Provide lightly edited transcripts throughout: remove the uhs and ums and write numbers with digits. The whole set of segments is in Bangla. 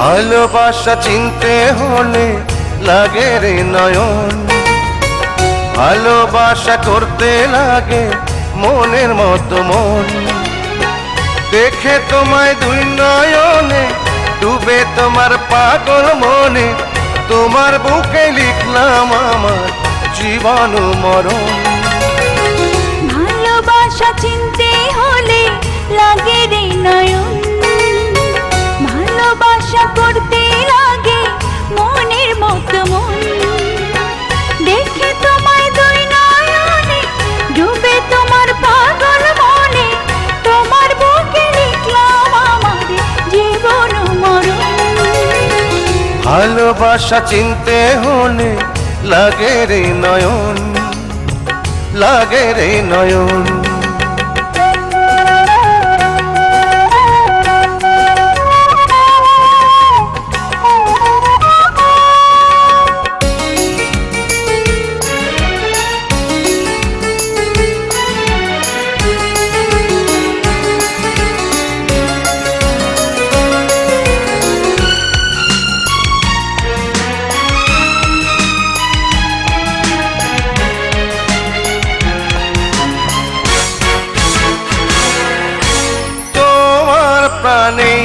ভালোবাসা চিনতে হলে লাগে রে নয়ন, ভালোবাসা করতে লাগে মনের মতো মন। দেখে তোমায় দুই নয়নে ডুবে তোমার পাগল মনে, তোমার বুকে লিখলাম আমার জীবন মরণ। ভালোবাসা চিনতে হলে লাগে রে নয়ন, ভালোবাসা করতে লাগে মনের মতো মন। দেখে তোমায় দুই নয়নে ডুবে তোমার পাগল মনে, তোমার বুকে লিখলাম আমার জীবন মরণ। ভালোবাসা চিনতে হলে লাগে রে নয়ন, লাগে রে নয়ন। প্রাণে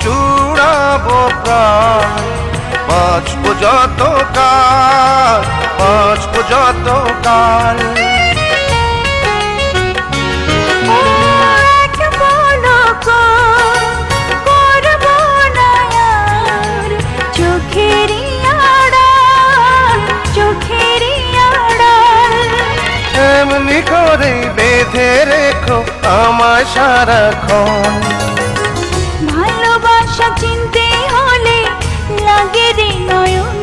চূড়াবো প্রাণ, বাঁচবো যত কাল, বাঁচবো যত কাল। এমনি করে বেঁধে রেখো আমায় সারাক্ষণ। ভালোবাসা চিনতে হলে লাগে রে নয়ন,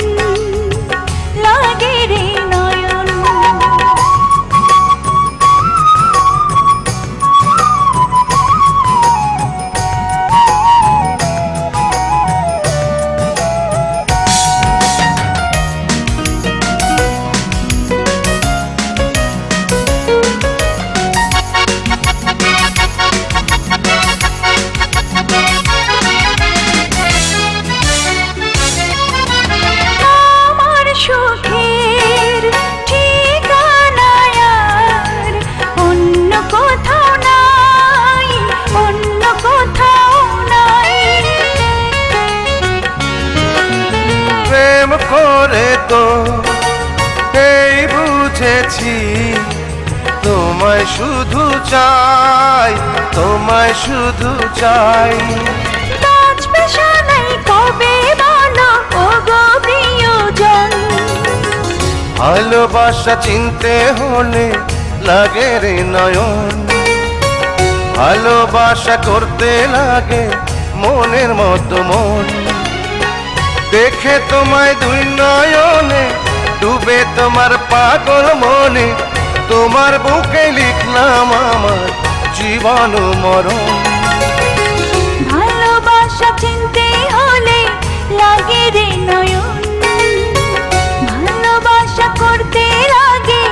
লাগে রে নয়ন। করে তো এই বুঝেছি, তোমায় শুধু চাই, তোমায় শুধু চাই। বাঁচবে সানাই কবে বলো ওগো প্রিয়জন। ভালোবাসা চিনতে হলে লাগে রে নয়ন, ভালোবাসা করতে লাগে মনের মতো মন। দেখে তোমায় দুই নয়নে ডুবে তোমার পাগল মনে, তোমার বুকে লিখলাম আমার জীবন মরণ। ভালোবাসা চিনতে হলে লাগে রে নয়ন, ভালোবাসা করতে লাগে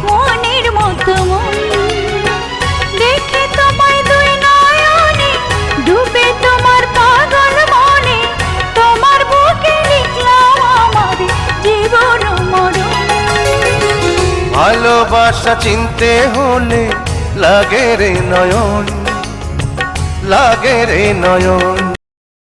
মনের মতো মন। দেখে তোমায় দুই নয়নে ডুবে তোমার পাগল মনে, তোমার বুকে লিখলাম আমার জীবন মরণ। ভালোবাসা চিনতে হলে লাগে রে নয়ন, লাগে রে নয়ন।